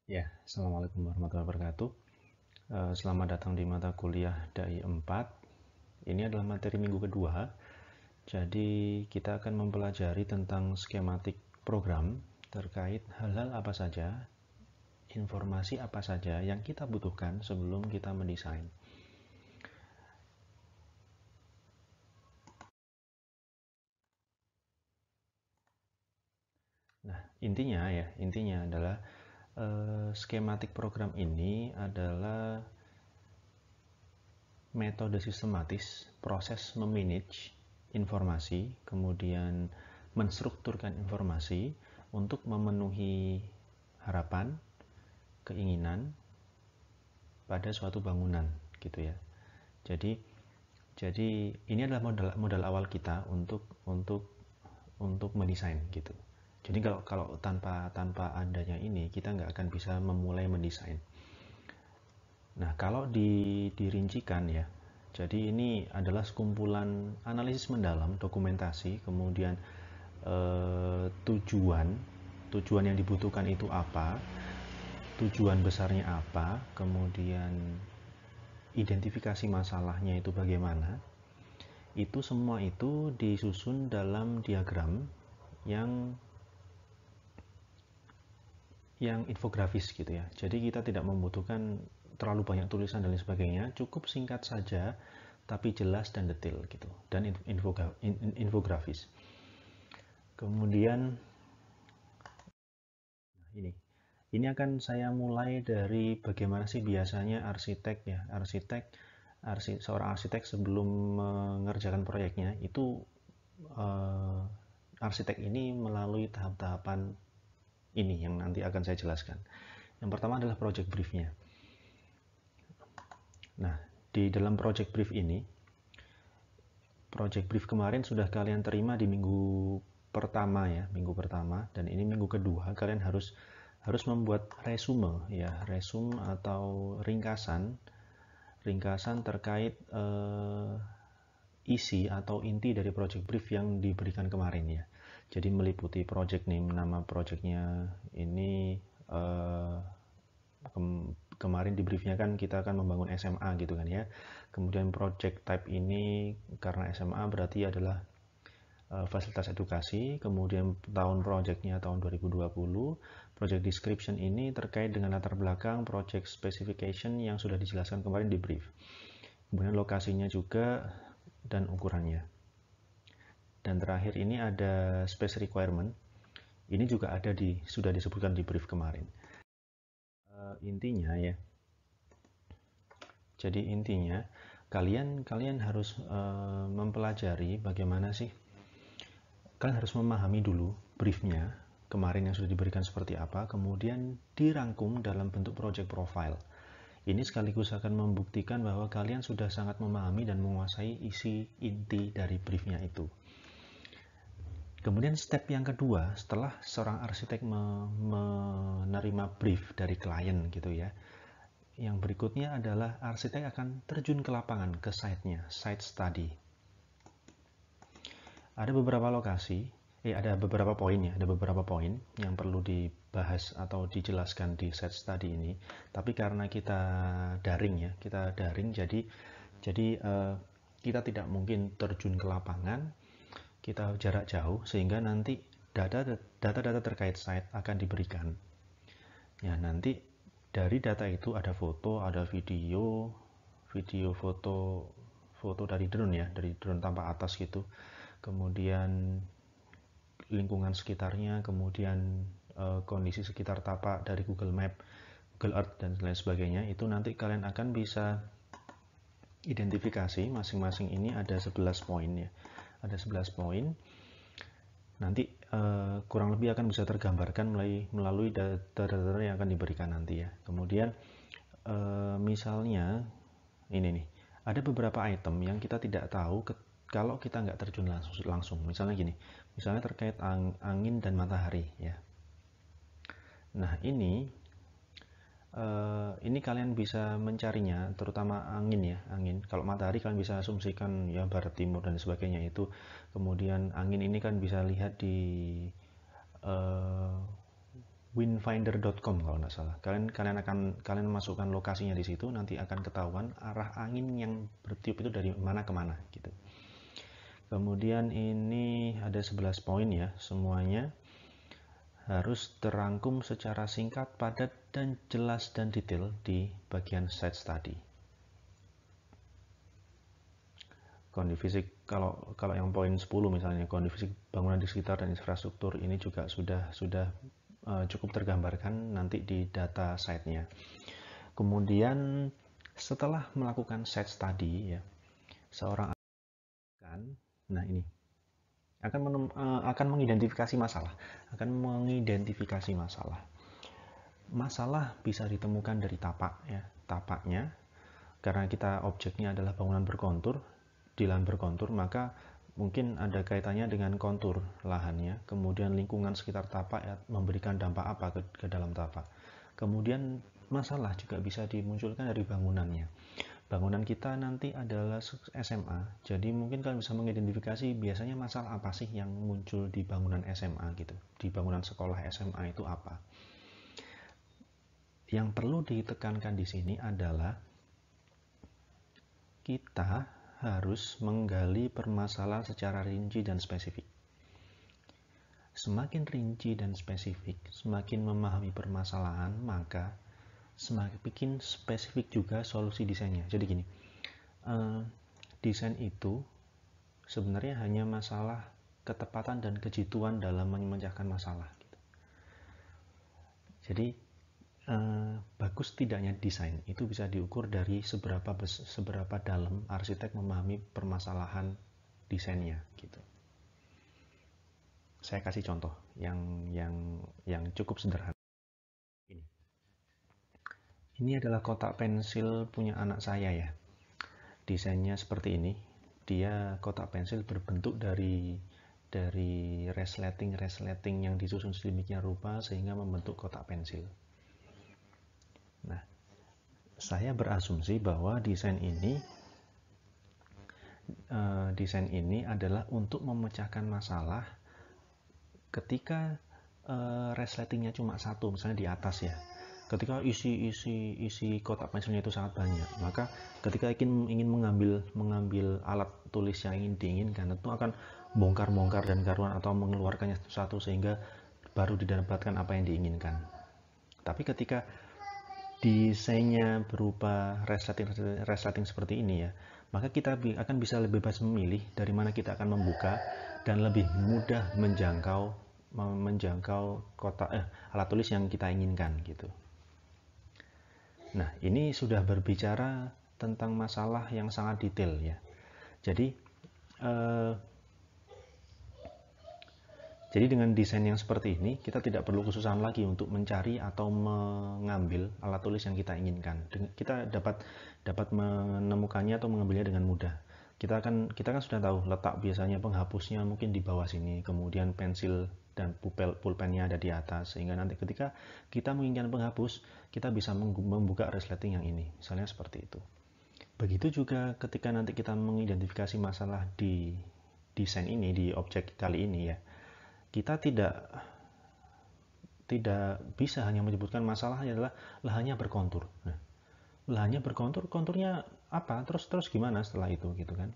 Ya, Assalamualaikum warahmatullahi wabarakatuh. Selamat datang di mata kuliah DAI 4. Ini adalah materi minggu kedua. Jadi kita akan mempelajari tentang skematik program terkait hal-hal apa saja, informasi apa saja yang kita butuhkan sebelum kita mendesain. Nah, intinya adalah skematik program ini adalah metode sistematis proses memanage informasi, kemudian menstrukturkan informasi untuk memenuhi harapan, keinginan pada suatu bangunan gitu ya. Jadi jadi ini adalah modal awal kita untuk mendesain gitu. Jadi kalau kalau tanpa adanya ini kita nggak akan bisa memulai mendesain. Nah, kalau dirincikan ya, jadi ini adalah sekumpulan analisis mendalam, dokumentasi, kemudian tujuan, tujuan yang dibutuhkan itu apa, tujuan besarnya apa, kemudian identifikasi masalahnya itu bagaimana, itu semua itu disusun dalam diagram yang infografis gitu ya. Jadi kita tidak membutuhkan terlalu banyak tulisan dan lain sebagainya, cukup singkat saja tapi jelas dan detail gitu dan infografis. Kemudian ini akan saya mulai dari bagaimana sih biasanya arsitek ya, seorang arsitek sebelum mengerjakan proyeknya itu eh, arsitek ini melalui tahap-tahapan ini yang nanti akan saya jelaskan. Yang pertama adalah project briefnya. Nah, di dalam project brief ini, project brief kemarin sudah kalian terima di minggu pertama ya, minggu pertama, dan ini minggu kedua kalian harus membuat resume ya, resume atau ringkasan terkait isi atau inti dari project brief yang diberikan kemarin ya. Jadi meliputi project name, nama projectnya ini kemarin di briefnya kan kita akan membangun SMA gitu kan ya. Kemudian project type ini karena SMA berarti adalah fasilitas edukasi. Kemudian tahun projectnya tahun 2020. Project description ini terkait dengan latar belakang project specification yang sudah dijelaskan kemarin di brief. Kemudian lokasinya juga dan ukurannya. Dan terakhir ini ada space requirement. Ini juga ada sudah disebutkan di brief kemarin. Intinya ya, jadi intinya kalian harus mempelajari bagaimana sih, kalian harus memahami dulu briefnya kemarin yang sudah diberikan seperti apa, kemudian dirangkum dalam bentuk project profile. Ini sekaligus akan membuktikan bahwa kalian sudah sangat memahami dan menguasai isi inti dari briefnya itu. Kemudian step yang kedua, setelah seorang arsitek menerima brief dari klien gitu ya, yang berikutnya adalah arsitek akan terjun ke lapangan, ke site-nya, site study. Ada beberapa lokasi, ada beberapa poin ya, ada beberapa poin yang perlu dibahas atau dijelaskan di site study ini. Tapi karena kita daring ya, jadi kita tidak mungkin terjun ke lapangan, kita jarak jauh sehingga nanti data-data terkait site akan diberikan. Ya, nanti dari data itu ada foto, ada video, foto dari drone ya, dari drone tanpa atas gitu. Kemudian lingkungan sekitarnya, kemudian kondisi sekitar tapak dari Google Map, Google Earth dan lain sebagainya. Itu nanti kalian akan bisa identifikasi masing-masing ini ada 11 poin ya. Ada 11 poin. Nanti kurang lebih akan bisa tergambarkan melalui data-data yang akan diberikan nanti ya. Kemudian misalnya ini nih, ada beberapa item yang kita tidak tahu kalau kita nggak terjun langsung. Misalnya gini, misalnya terkait angin dan matahari ya. Nah ini kalian bisa mencarinya, terutama angin ya, angin. Kalau matahari kalian bisa asumsikan ya barat timur dan sebagainya itu. Kemudian angin ini kan bisa lihat di windfinder.com kalau nggak salah. Kalian masukkan lokasinya di situ, nanti akan ketahuan arah angin yang bertiup itu dari mana ke mana gitu. Kemudian ini ada 11 poin ya, semuanya harus terangkum secara singkat, padat, dan jelas dan detail di bagian site study. Kondisi fisik, kalau yang poin 10 misalnya, kondisi fisik bangunan di sekitar dan infrastruktur ini juga sudah cukup tergambarkan nanti di data site-nya. Kemudian setelah melakukan site study ya, seorang nah ini akan mengidentifikasi masalah, Masalah bisa ditemukan dari tapak ya, tapaknya. Karena kita objeknya adalah bangunan berkontur, di lahan berkontur, maka mungkin ada kaitannya dengan kontur lahannya, kemudian lingkungan sekitar tapak ya, memberikan dampak apa ke dalam tapak. Kemudian masalah juga bisa dimunculkan dari bangunannya. Bangunan kita nanti adalah SMA, jadi mungkin kalian bisa mengidentifikasi biasanya masalah apa sih yang muncul di bangunan SMA gitu, di bangunan sekolah SMA itu apa. Yang perlu ditekankan di sini adalah kita harus menggali permasalahan secara rinci dan spesifik. Semakin rinci dan spesifik, semakin memahami permasalahan, maka semakin spesifik juga solusi desainnya. Jadi gini, desain itu sebenarnya hanya masalah ketepatan dan kejituan dalam memecahkan masalah. Jadi bagus tidaknya desain itu bisa diukur dari seberapa dalam arsitek memahami permasalahan desainnya gitu. Saya kasih contoh yang cukup sederhana. Ini adalah kotak pensil punya anak saya ya. Desainnya seperti ini. Dia kotak pensil berbentuk dari resleting yang disusun sedemikian rupa sehingga membentuk kotak pensil. Nah, saya berasumsi bahwa desain ini adalah untuk memecahkan masalah ketika resletingnya cuma satu, misalnya di atas ya. Ketika isi kotak pensilnya itu sangat banyak, maka ketika ingin mengambil alat tulis yang ingin diinginkan, tentu akan bongkar dan karuan atau mengeluarkannya satu sehingga baru didapatkan apa yang diinginkan. Tapi ketika desainnya berupa resleting seperti ini ya, maka kita akan bisa lebih bebas memilih dari mana kita akan membuka dan lebih mudah menjangkau alat tulis yang kita inginkan gitu. Nah, ini sudah berbicara tentang masalah yang sangat detail ya. Jadi dengan desain yang seperti ini, kita tidak perlu kesusahan lagi untuk mencari atau mengambil alat tulis yang kita inginkan. Kita dapat menemukannya atau mengambilnya dengan mudah. Kita kan sudah tahu letak biasanya penghapusnya mungkin di bawah sini, kemudian pensil dan pulpennya ada di atas, sehingga nanti ketika kita menginginkan penghapus, kita bisa membuka resleting yang ini, misalnya seperti itu. Begitu juga ketika nanti kita mengidentifikasi masalah di desain ini, di objek kali ini ya, kita tidak bisa hanya menyebutkan masalahnya adalah lahannya berkontur. Nah, lahannya berkontur, konturnya apa? Terus gimana setelah itu gitu kan?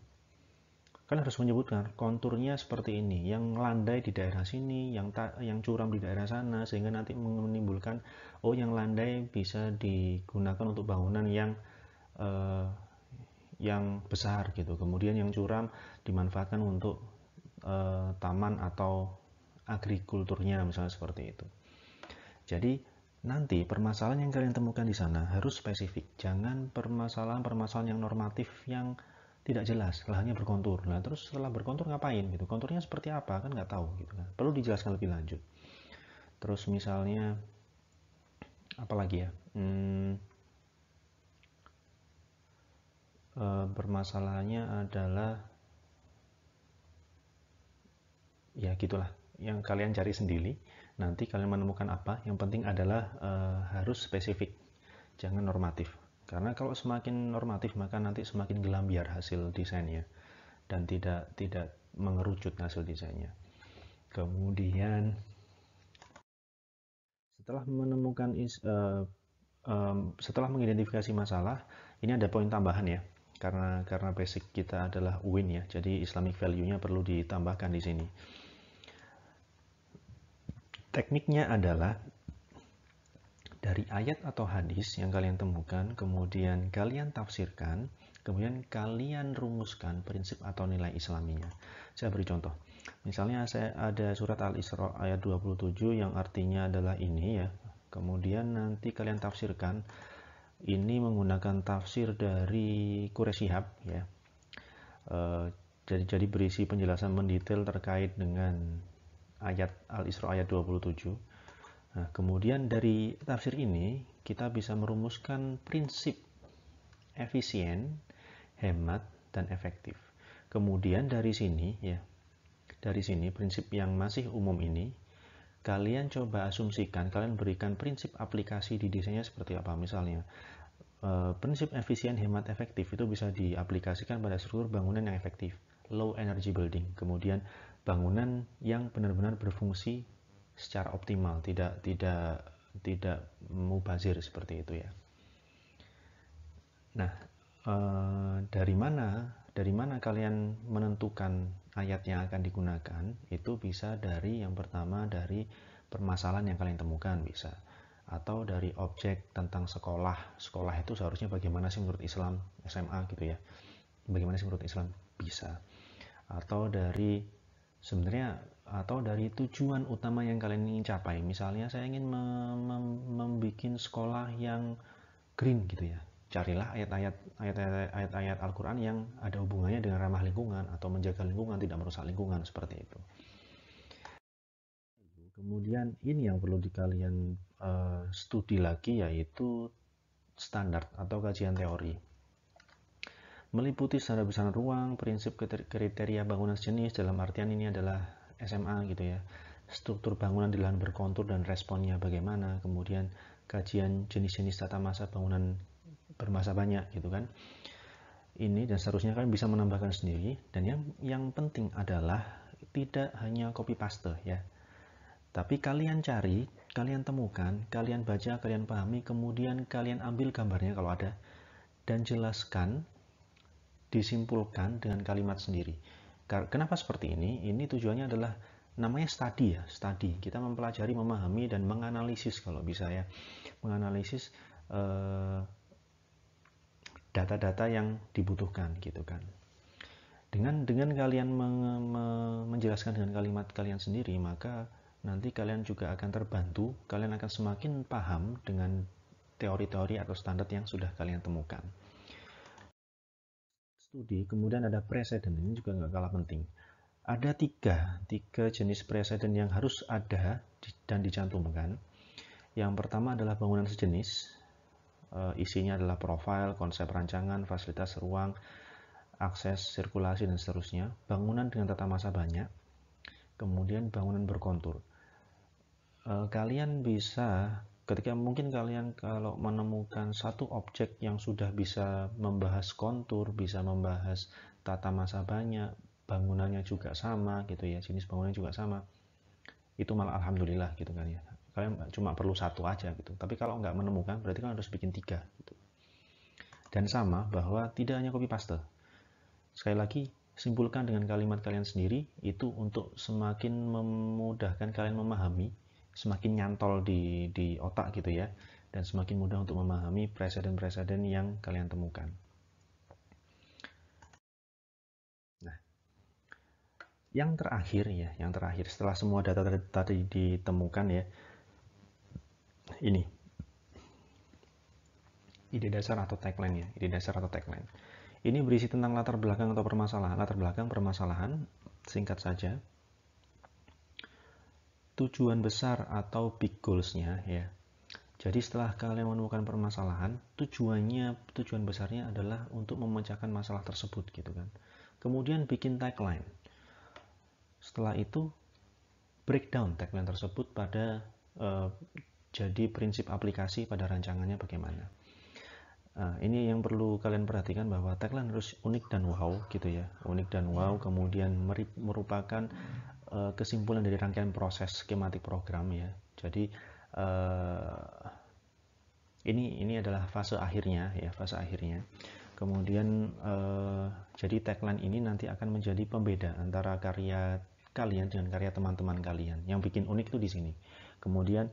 Kan harus menyebutkan konturnya seperti ini, yang landai di daerah sini, yang curam di daerah sana, sehingga nanti menimbulkan yang landai bisa digunakan untuk bangunan yang besar gitu. Kemudian yang curam dimanfaatkan untuk taman atau agrikulturnya misalnya seperti itu. Jadi nanti permasalahan yang kalian temukan di sana harus spesifik, jangan permasalahan yang normatif yang tidak jelas, lahannya berkontur. Nah terus setelah berkontur ngapain gitu, konturnya seperti apa kan nggak tahu gitu kan, perlu dijelaskan lebih lanjut. Terus misalnya apalagi ya, permasalahannya adalah ya gitulah, yang kalian cari sendiri. Nanti kalian menemukan apa, yang penting adalah harus spesifik, jangan normatif. Karena kalau semakin normatif maka nanti semakin gelambiar hasil desainnya dan tidak mengerucut hasil desainnya. Kemudian Setelah menemukan setelah mengidentifikasi masalah, ini ada poin tambahan ya. Karena basic kita adalah win ya. Jadi Islamic value-nya perlu ditambahkan di sini. Tekniknya adalah dari ayat atau hadis yang kalian temukan, kemudian kalian tafsirkan, kemudian kalian rumuskan prinsip atau nilai islaminya. Saya beri contoh. Misalnya saya ada surat Al-Isra ayat 27 yang artinya adalah ini ya. Kemudian nanti kalian tafsirkan. Ini menggunakan tafsir dari Quraisy Shihab ya. Jadi berisi penjelasan mendetail terkait dengan ayat Al-Isra ayat 27. Nah, kemudian dari tafsir ini kita bisa merumuskan prinsip efisien, hemat, dan efektif. Kemudian dari sini ya, dari sini prinsip yang masih umum ini, kalian coba asumsikan, kalian berikan prinsip aplikasi di desainnya seperti apa. Misalnya, prinsip efisien, hemat, efektif itu bisa diaplikasikan pada struktur bangunan yang efektif, low energy building. Kemudian bangunan yang benar-benar berfungsi secara optimal, tidak mubazir seperti itu ya. Nah, dari mana kalian menentukan ayat yang akan digunakan? Itu bisa dari yang pertama dari permasalahan yang kalian temukan bisa, atau dari objek tentang sekolah. Sekolah itu seharusnya bagaimana sih menurut Islam, SMA gitu ya. Bagaimana sih menurut Islam? Bisa. Atau dari tujuan utama yang kalian ingin capai. Misalnya saya ingin membuat sekolah yang green gitu ya. Carilah ayat-ayat Al-Quran yang ada hubungannya dengan ramah lingkungan atau menjaga lingkungan, tidak merusak lingkungan, seperti itu. Kemudian ini yang perlu kalian studi lagi, yaitu standar atau kajian teori. Meliputi standar besaran ruang, prinsip kriteria bangunan sejenis, dalam artian ini adalah SMA gitu ya. Struktur bangunan di lahan berkontur dan responnya bagaimana, kemudian kajian jenis-jenis tata masa bangunan bermasa banyak gitu kan. Ini dan seterusnya kalian bisa menambahkan sendiri, dan yang penting adalah tidak hanya copy paste ya. Tapi kalian cari, kalian temukan, kalian baca, kalian pahami, kemudian kalian ambil gambarnya kalau ada, dan jelaskan, disimpulkan dengan kalimat sendiri. Kenapa seperti ini? Ini tujuannya adalah namanya study ya, study. Kita mempelajari, memahami, dan menganalisis kalau bisa ya. Menganalisis data-data yang dibutuhkan gitu kan. Dengan kalian menjelaskan dengan kalimat kalian sendiri, maka nanti kalian juga akan terbantu, kalian akan semakin paham dengan teori-teori atau standar yang sudah kalian temukan. Studi, kemudian ada preseden, ini juga nggak kalah penting. Ada tiga jenis preseden yang harus ada dan dicantumkan. Yang pertama adalah bangunan sejenis, isinya adalah profil, konsep rancangan, fasilitas ruang, akses, sirkulasi, dan seterusnya. Bangunan dengan tata masa banyak, kemudian bangunan berkontur. Kalian bisa, ketika mungkin kalian kalau menemukan satu objek yang sudah bisa membahas kontur, bisa membahas tata masa banyak, bangunannya juga sama gitu ya, jenis bangunannya juga sama, itu malah alhamdulillah gitu kan ya. Kalian cuma perlu satu aja gitu. Tapi kalau nggak menemukan, berarti kan harus bikin 3 gitu. Dan sama bahwa tidak hanya copy paste. Sekali lagi, simpulkan dengan kalimat kalian sendiri, itu untuk semakin memudahkan kalian memahami, semakin nyantol di otak gitu ya, dan semakin mudah untuk memahami preseden-preseden yang kalian temukan. Nah, yang terakhir setelah semua data tadi ditemukan ya, ini ide dasar atau tagline ya, ini berisi tentang latar belakang atau permasalahan, singkat saja, tujuan besar atau big goals-nya ya. Jadi setelah kalian menemukan permasalahan, tujuan besarnya adalah untuk memecahkan masalah tersebut gitu kan. Kemudian bikin tagline. Setelah itu breakdown tagline tersebut pada jadi prinsip aplikasi pada rancangannya bagaimana. Ini yang perlu kalian perhatikan, bahwa tagline harus unik dan wow gitu ya, kemudian merupakan kesimpulan dari rangkaian proses skematik program ya. Jadi Ini adalah fase akhirnya ya, fase akhirnya. Kemudian jadi tagline ini nanti akan menjadi pembeda antara karya kalian dengan karya teman-teman kalian. Yang bikin unik itu di sini. Kemudian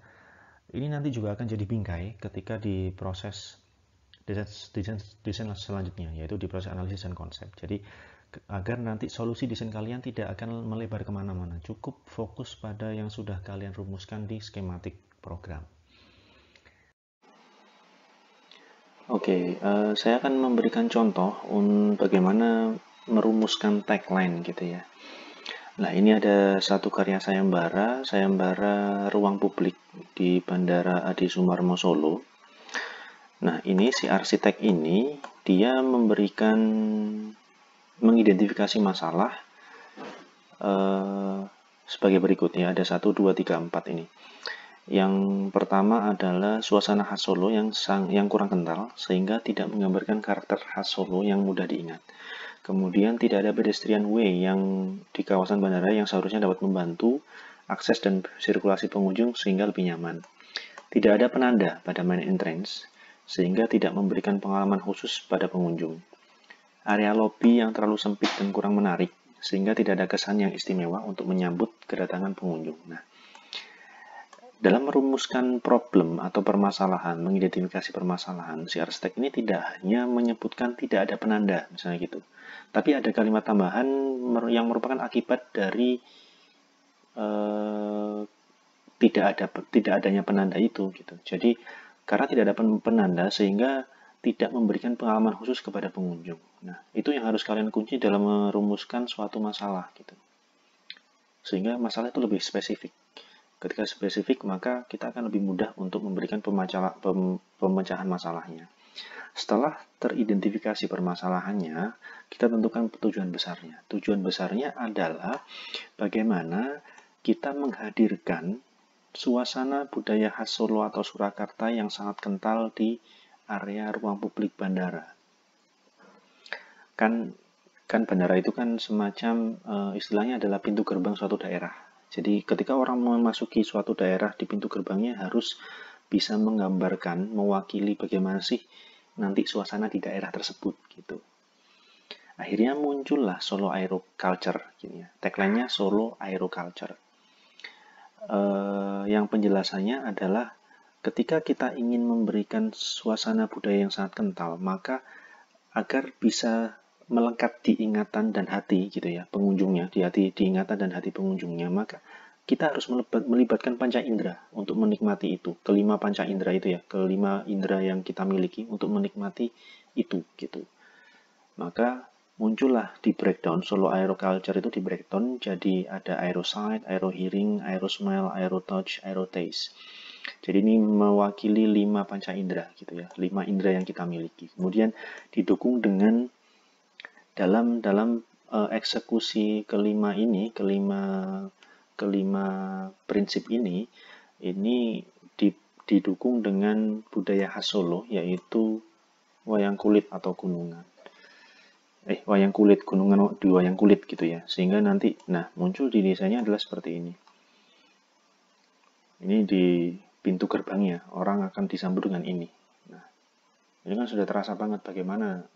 ini nanti juga akan jadi bingkai ketika di proses desain selanjutnya, yaitu di proses analisis dan konsep. Jadi agar nanti solusi desain kalian tidak akan melebar kemana-mana, cukup fokus pada yang sudah kalian rumuskan di skematik program. Oke, saya akan memberikan contoh bagaimana merumuskan tagline gitu ya. Nah, ini ada satu karya sayembara ruang publik di Bandara Adi Sumarmo Solo. Nah, ini si arsitek ini dia mengidentifikasi masalah sebagai berikut ya. Ada 1, 2, 3, 4 ini. Yang pertama adalah suasana khas Solo yang kurang kental sehingga tidak menggambarkan karakter khas Solo yang mudah diingat. Kemudian tidak ada pedestrian way yang di kawasan bandara yang seharusnya dapat membantu akses dan sirkulasi pengunjung sehingga lebih nyaman. Tidak ada penanda pada main entrance sehingga tidak memberikan pengalaman khusus pada pengunjung. Area lobi yang terlalu sempit dan kurang menarik sehingga tidak ada kesan yang istimewa untuk menyambut kedatangan pengunjung. Nah, dalam merumuskan problem atau permasalahan, mengidentifikasi permasalahan, si arsitek ini tidak hanya menyebutkan tidak ada penanda, misalnya gitu. Tapi ada kalimat tambahan yang merupakan akibat dari tidak adanya penanda itu gitu. Jadi karena tidak ada penanda sehingga tidak memberikan pengalaman khusus kepada pengunjung. Nah, itu yang harus kalian kunci dalam merumuskan suatu masalah gitu. Sehingga masalah itu lebih spesifik. Ketika spesifik, maka kita akan lebih mudah untuk memberikan pemecahan masalahnya. Setelah teridentifikasi permasalahannya, kita tentukan tujuan besarnya. Tujuan besarnya adalah bagaimana kita menghadirkan suasana budaya khas Solo atau Surakarta yang sangat kental di area ruang publik bandara. Kan bandara itu kan semacam istilahnya adalah pintu gerbang suatu daerah. Jadi ketika orang memasuki suatu daerah di pintu gerbangnya harus bisa menggambarkan, mewakili bagaimana sih nanti suasana di daerah tersebut gitu. Akhirnya muncullah Solo Aero Culture, gitu ya. Tagline-nya Solo Aero Culture. Yang penjelasannya adalah ketika kita ingin memberikan suasana budaya yang sangat kental, maka agar bisa melekat di ingatan dan hati gitu ya pengunjungnya, di ingatan dan hati pengunjungnya, maka kita harus melibatkan panca indera untuk menikmati itu. Kelima panca indera itu ya, kelima indera yang kita miliki untuk menikmati itu gitu. Maka muncullah di breakdown, Solo Aero Culture itu di breakdown jadi ada aero sight, aero hearing, aero smell, aero touch, aero taste. Jadi ini mewakili 5 panca indera gitu ya, 5 indera yang kita miliki. Kemudian didukung dengan dalam eksekusi kelima prinsip ini didukung dengan budaya khas Solo, yaitu wayang kulit atau gunungan. Wayang kulit, gunungan di wayang kulit gitu ya. Sehingga nanti, muncul di desainnya adalah seperti ini. Ini di pintu gerbangnya, orang akan disambut dengan ini. Nah, ini kan sudah terasa banget bagaimana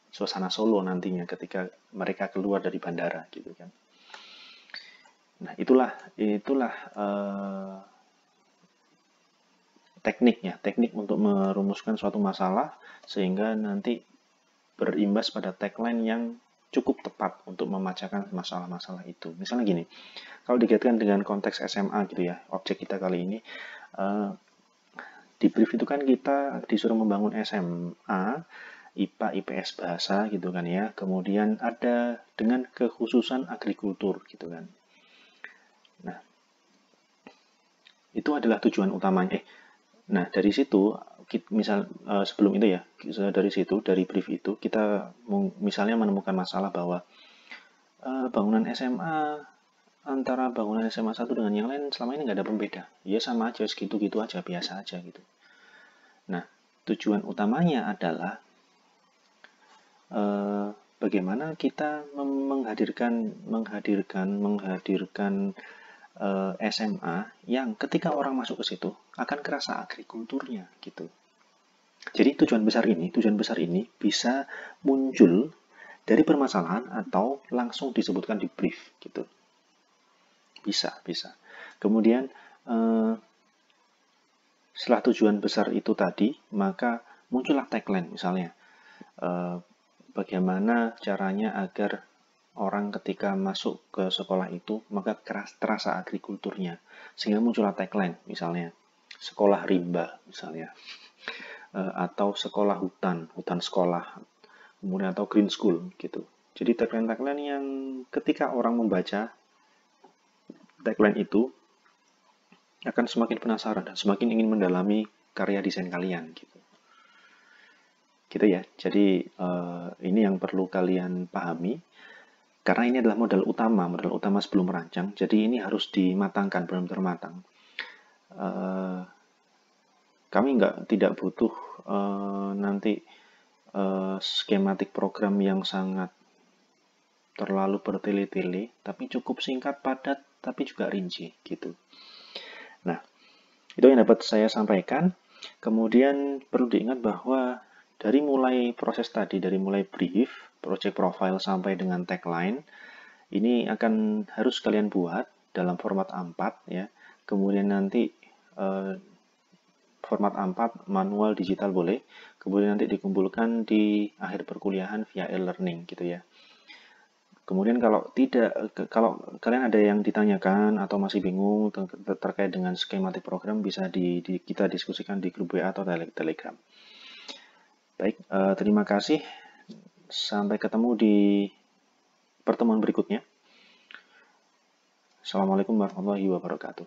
suasana Solo nantinya ketika mereka keluar dari bandara gitu kan. Nah, itulah teknik untuk merumuskan suatu masalah sehingga nanti berimbas pada tagline yang cukup tepat untuk memecahkan masalah-masalah itu. Misalnya gini, kalau dikaitkan dengan konteks SMA gitu ya, objek kita kali ini di brief itu kan kita disuruh membangun SMA, IPA, IPS bahasa gitu kan ya. Kemudian ada dengan kekhususan agrikultur gitu kan. Nah, itu adalah tujuan utamanya. Nah, dari situ sebelum itu ya, dari brief itu kita misalnya menemukan masalah bahwa bangunan SMA antara bangunan SMA 1 dengan yang lain selama ini nggak ada pembeda. Ya sama aja, segitu-gitu aja, biasa aja gitu. Nah, tujuan utamanya adalah bagaimana kita menghadirkan SMA yang ketika orang masuk ke situ akan kerasa agrikulturnya gitu. Jadi tujuan besar ini bisa muncul dari permasalahan atau langsung disebutkan di brief gitu. Bisa. Kemudian setelah tujuan besar itu tadi, maka muncullah tagline misalnya. Bagaimana caranya agar orang ketika masuk ke sekolah itu maka terasa agrikulturnya, sehingga muncullah tagline misalnya sekolah rimba misalnya, atau sekolah hutan sekolah, kemudian atau green school gitu. Jadi tagline-tagline yang ketika orang membaca tagline itu akan semakin penasaran dan semakin ingin mendalami karya desain kalian gitu. Gitu ya. Jadi ini yang perlu kalian pahami. Karena ini adalah modal utama sebelum merancang. Jadi ini harus dimatangkan, benar-benar matang. Kami tidak butuh nanti skematik program yang sangat terlalu bertele-tele, tapi cukup singkat, padat, tapi juga rinci gitu. Nah, itu yang dapat saya sampaikan. Kemudian perlu diingat bahwa dari mulai proses tadi, dari mulai brief, project profile sampai dengan tagline, ini akan harus kalian buat dalam format A4 ya. Kemudian nanti format A4 manual digital boleh. Kemudian nanti dikumpulkan di akhir perkuliahan via e-learning gitu ya. Kemudian kalau kalian ada yang ditanyakan atau masih bingung terkait dengan skematik program, bisa kita diskusikan di grup WA atau Telegram. Baik, terima kasih. Sampai ketemu di pertemuan berikutnya. Assalamualaikum warahmatullahi wabarakatuh.